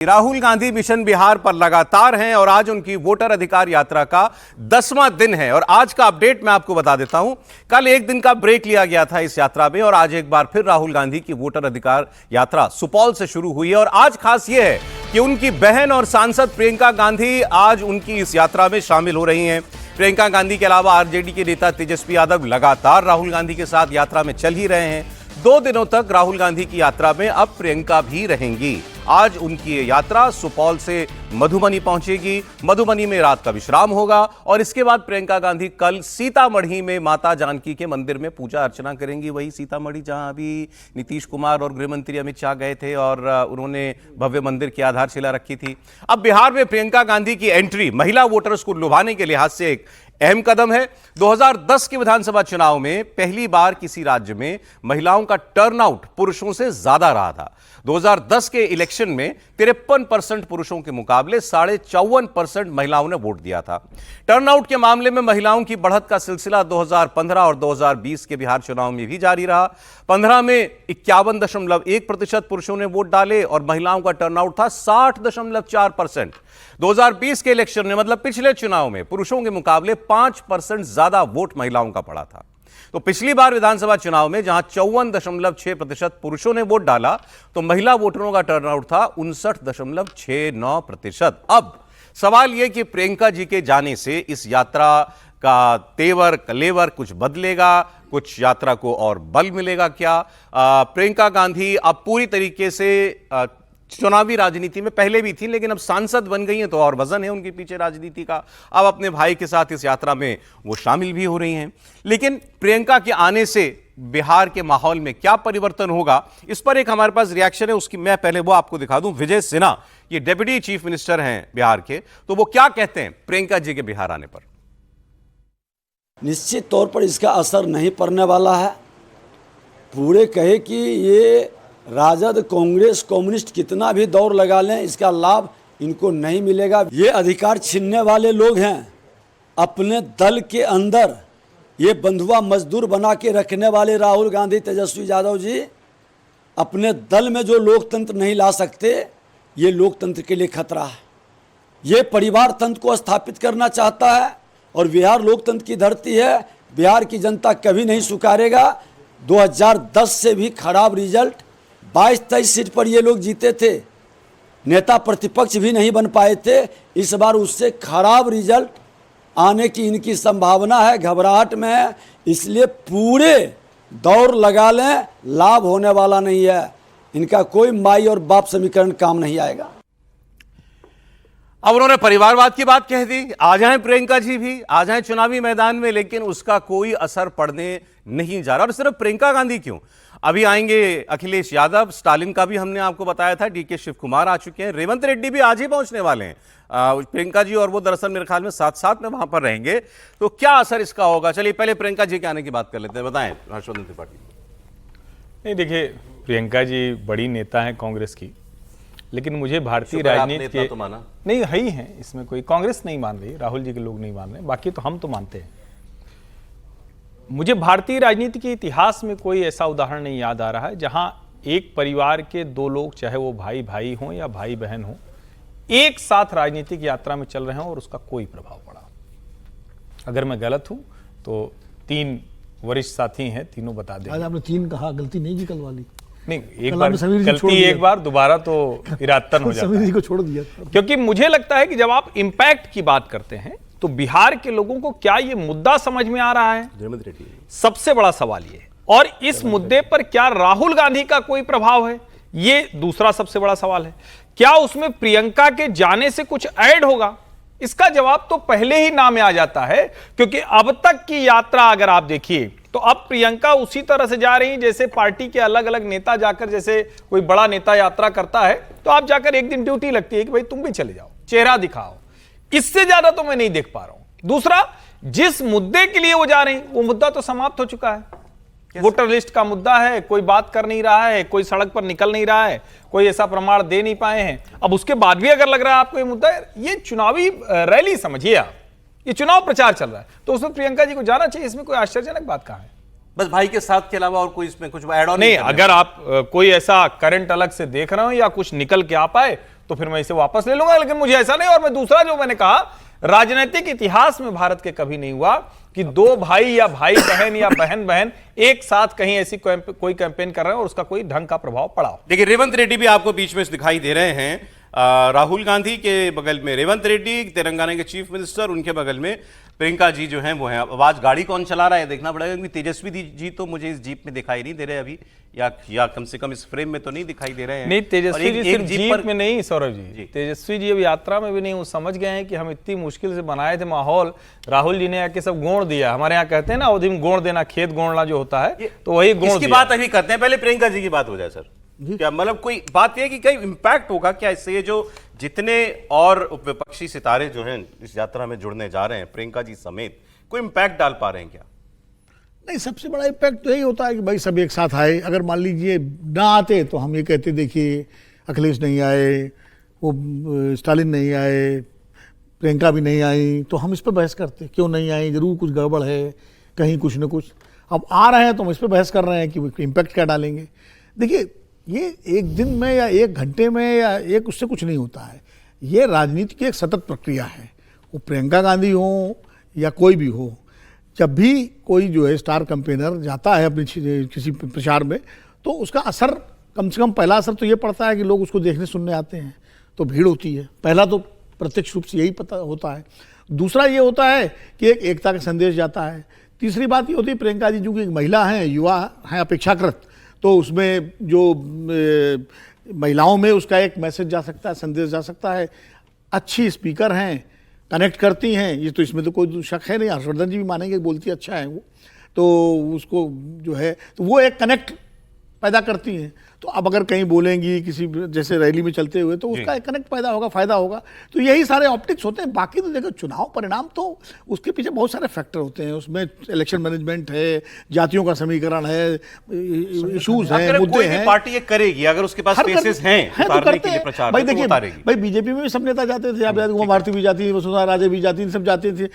Rahul Gandhi mission Bihar पर लगातार हैं और आज उनकी वोटर अधिकार यात्रा का 10वां दिन है। और आज का अपडेट मैं आपको बता देता हूं। कल एक दिन का ब्रेक लिया गया था इस यात्रा में और आज एक बार फिर राहुल गांधी की वोटर अधिकार यात्रा सुपौल से शुरू हुई है। और आज खास यह है कि उनकी बहन और सांसद प्रियंका गांधी आज उनकी इस यात्रा में शामिल हो रही हैं। प्रियंका गांधी के अलावा आरजेडी के नेता तेजस्वी यादव लगातार राहुल गांधी के साथ यात्रा में चल ही रहे हैं। 2 दिनों तक राहुल गांधी की यात्रा में अब प्रियंका भी रहेंगी। आज उनकी ये यात्रा सुपौल से मधुबनी पहुंचेगी। मधुबनी में रात का विश्राम होगा और इसके बाद प्रियंका गांधी कल सीतामढ़ी में माता जानकी के मंदिर में पूजा अर्चना करेंगी। वही सीतामढ़ी जहां अभी नीतीश कुमार और गृहमंत्री अमित शाह गए थे और उन्होंने भव्य मंदिर की आधारशिला रखी थी। अब बिहार में प्रियंका गांधी की एंट्री महिला वोटर्स को लुभाने के लिहाज से एक अहम कदम है। 2010 के विधानसभा चुनाव में पहली बार किसी राज्य में महिलाओं का टर्नआउट पुरुषों से ज्यादा रहा था। 2010 के इलेक्शन में 53% पुरुषों के मुकाबले 54.5% महिलाओं ने वोट दिया था। टर्नआउट के मामले में महिलाओं की बढ़त का सिलसिला 2015 और 2020 के बिहार चुनाव में भी जारी रहा। 15 में 51.1% पुरुषों ने वोट डाले और महिलाओं का टर्नआउट था 60.4%। 2020 के इलेक्शन में मतलब पिछले चुनाव में पुरुषों के मुकाबले 5% ज्यादा वोट महिलाओं का पड़ा था। तो पिछली बार विधानसभा चुनाव में जहां 54.6% पुरुषों ने वोट डाला तो महिला वोटरों का टर्नआउट था 59.69%। अब सवाल यह कि प्रियंका जी के जाने से इस यात्रा का तेवर कलेवर कुछ बदलेगा, कुछ यात्रा को और बल मिलेगा क्या? प्रियंका गांधी अब पूरी तरीके से चुनावी राजनीति में पहले भी थी लेकिन अब सांसद बन गई हैं तो और वजन है उनके पीछे राजनीति का। अब अपने भाई के साथ इस यात्रा में वो शामिल भी हो रही हैं। लेकिन प्रियंका के आने से बिहार के माहौल में क्या परिवर्तन होगा, इस पर एक हमारे पास रिएक्शन है। उसकी मैं पहले वो आपको दिखा दूं। विजय सिन्हा ये डिप्टी चीफ मिनिस्टर हैं बिहार के, तो वो क्या कहते हैं प्रियंका जी के बिहार आने पर। निश्चित तौर पर इसका असर नहीं पड़ने वाला है। पूरे कहे कि ये राजद कांग्रेस कम्युनिस्ट कितना भी दौर लगा लें इसका लाभ इनको नहीं मिलेगा। ये अधिकार छीनने वाले लोग हैं। अपने दल के अंदर ये बंधुआ मजदूर बना के रखने वाले राहुल गांधी तेजस्वी यादव जी अपने दल में जो लोकतंत्र नहीं ला सकते, ये लोकतंत्र के लिए खतरा है। ये परिवार तंत्र को स्थापित करना चाहता है और बिहार लोकतंत्र की धरती है। बिहार की जनता कभी नहीं स्वीकारेगा। 2010 से भी खराब रिजल्ट, 22-23 सीट पर ये लोग जीते थे, नेता प्रतिपक्ष भी नहीं बन पाए थे। इस बार उससे खराब रिजल्ट आने की इनकी संभावना है, घबराहट में है। इसलिए पूरे दौर लगा लें, लाभ होने वाला नहीं है। इनका कोई माई और बाप समीकरण काम नहीं आएगा। अब उन्होंने परिवारवाद की बात कह दी। आ जाएं प्रियंका जी भी, आ जाएं चुनावी मैदान में, लेकिन उसका कोई असर पड़ने नहीं जा रहा। और सिर्फ प्रियंका गांधी क्यों, अभी आएंगे अखिलेश यादव, स्टालिन का भी हमने आपको बताया था, डीके शिव कुमार आ चुके हैं, रेवंत रेड्डी भी आज ही पहुंचने वाले हैं। प्रियंका जी और वो दरअसल मेरे ख्याल में साथ साथ में वहां पर रहेंगे। तो क्या असर इसका होगा? चलिए पहले प्रियंका जी के आने की बात कर लेते हैं। बताएं हर्षवर्धन त्रिपाठी। नहीं, देखिए प्रियंका जी बड़ी नेता हैं कांग्रेस की, लेकिन मुझे भारतीय राजनीति के तो माना नहीं है ही है, इसमें कोई कांग्रेस नहीं मान रही, राहुल जी के लोग नहीं मान रहे, बाकी तो हम तो मानते हैं। मुझे भारतीय राजनीति के इतिहास में कोई ऐसा उदाहरण नहीं याद आ रहा है जहां एक परिवार के 2 लोग, चाहे वो भाई भाई हों या भाई बहन हों, एक साथ राजनीतिक यात्रा में चल रहे हों और उसका कोई प्रभाव पड़ा। अगर मैं गलत हूं तो 3 वरिष्ठ साथी हैं, तीनों बता दें। आज आपने 3 कहा, गलती नहीं की कल वाली। नहीं, एक बार गलती, एक बार दोबारा तो इरादतन हो जाता है। समीर को छोड़ दिया। क्योंकि मुझे लगता है कि जब आप इंपैक्ट की बात करते हैं तो बिहार के लोगों को क्या ये मुद्दा समझ में आ रहा है, सबसे बड़ा सवाल ये। और इस मुद्दे पर क्या राहुल गांधी का कोई प्रभाव है, ये दूसरा सबसे बड़ा सवाल है। क्या उसमें प्रियंका के जाने से कुछ ऐड होगा? इसका जवाब तो पहले ही ना में आ जाता है, क्योंकि अब तक की यात्रा अगर आप देखिए तो अब प्रियंका उसी तरह से जा रही जैसे पार्टी के अलग अलग नेता जाकर, जैसे कोई बड़ा नेता यात्रा करता है तो आप जाकर एक दिन ड्यूटी लगती है कि भाई तुम भी चले जाओ, चेहरा दिखाओ। इससे ज्यादा तो मैं नहीं देख पा रहा हूं। दूसरा, जिस मुद्दे के लिए वो जा रही वो मुद्दा तो समाप्त हो चुका है। वोटर लिस्ट का मुद्दा है, कोई बात कर नहीं रहा है, कोई सड़क पर निकल नहीं रहा है, कोई ऐसा प्रमाण दे नहीं पाए हैं। अब उसके बाद भी अगर लग रहा है आपको ये मुद्दा है, ये चुनावी रैली समझिए आप, ये चुनाव प्रचार चल रहा है, तो उसमें प्रियंका जी को जाना चाहिए। इसमें कोई आश्चर्यजनक बात कहां है? बस भाई के साथ के अलावा और कोई इसमें कुछ ऐड ऑन नहीं, अगर आप कोई ऐसा करंट अलग से देख रहे हो या कुछ निकल के आ पाए तो फिर मैं इसे वापस ले लूंगा, लेकिन मुझे ऐसा नहीं। और मैं दूसरा जो मैंने कहा, राजनीतिक इतिहास में भारत के कभी नहीं हुआ कि दो भाई या भाई बहन या बहन बहन एक साथ कहीं ऐसी कोई कैंपेन कर रहे हैं और उसका कोई ढंग का प्रभाव पड़ा हो। देखिए, रेवंत रेड्डी भी आपको बीच में दिखाई दे रहे हैं। राहुल गांधी के बगल में रेवंत रेड्डी, तेलंगाना के चीफ मिनिस्टर, उनके बगल में प्रियंका जी जो हैं वो हैं। अब आज गाड़ी कौन चला रहा है देखना पड़ेगा, क्योंकि तेजस्वी जी तो मुझे इस जीप में दिखाई नहीं दे रहे अभी, या कम से कम इस फ्रेम में तो नहीं दिखाई दे रहे हैं। नहीं, तेजस्वी जी सिर्फ जीप में नहीं सौरभ जी। जी, तेजस्वी जी अब यात्रा में भी नहीं, वो समझ गए हैं कि हम इतनी मुश्किल से बनाए थे माहौल, राहुल जी ने आके सब गोंड़ दिया। हमारे यहाँ कहते हैं ना अवधि में गोंड़ देना, खेत गोंड़ना जो होता है, तो वही गोंड़ इसकी बात अभी करते हैं, पहले प्रियंका जी की बात हो जाए सर। क्या मतलब कोई बात यह है कि कई इंपैक्ट होगा क्या इससे? ये जो जितने और विपक्षी सितारे जो हैं इस यात्रा में जुड़ने जा रहे हैं, प्रियंका जी समेत, कोई इंपैक्ट डाल पा रहे हैं क्या? नहीं, सबसे बड़ा इम्पैक्ट तो यही होता है कि भाई सब एक साथ आए। अगर मान लीजिए ना आते तो हम ये कहते देखिए अखिलेश नहीं आए, वो स्टालिन नहीं आए, प्रियंका भी नहीं आई, तो हम इस पर बहस करते क्यों नहीं आई, जरूर कुछ गड़बड़ है, कहीं कुछ न कुछ। अब आ रहे हैं तो हम इस पर बहस कर रहे हैं कि इम्पैक्ट क्या डालेंगे। देखिए, ये एक दिन में या एक घंटे में या एक उससे कुछ नहीं होता है। ये राजनीति की एक सतत प्रक्रिया है। वो प्रियंका गांधी हो या कोई भी हो, जब भी कोई जो है स्टार कैंपेनर जाता है अपनी किसी प्रचार में, तो उसका असर, कम से कम पहला असर तो ये पड़ता है कि लोग उसको देखने सुनने आते हैं, तो भीड़ होती है। पहला तो प्रत्यक्ष रूप से यही पता होता है। दूसरा ये होता है कि एक एकता का संदेश जाता है। तीसरी बात ये होती है, प्रियंका जी जो कि एक महिला हैं, युवा हैं अपेक्षाकृत, तो उसमें जो महिलाओं में उसका एक मैसेज जा सकता है, संदेश जा सकता है। अच्छी स्पीकर हैं, कनेक्ट करती हैं, ये तो इसमें तो कोई शक है नहीं। हर्षवर्धन जी भी मानेंगे, बोलती अच्छा है वो, तो उसको जो है तो वो एक कनेक्ट पैदा करती हैं। तो अब अगर कहीं बोलेंगी किसी जैसे रैली में चलते हुए, तो उसका एक कनेक्ट पैदा होगा, फायदा होगा। तो यही सारे ऑप्टिक्स होते हैं। बाकी तो देखो, चुनाव परिणाम तो उसके पीछे बहुत सारे फैक्टर होते हैं। उसमें इलेक्शन मैनेजमेंट है, जातियों का समीकरण है, इश्यूज हैं, मुद्दे हैं। पार्टी ये करेगी अगर उसके पास स्पेसेस हैं उतारने के लिए प्रचार, भाई देखिए, भाई बीजेपी में भी सब नेता जाते थे, आप उमा भारती भी जाती थी, वसुंधरा राजे भी जाती थी, सब जाते थे।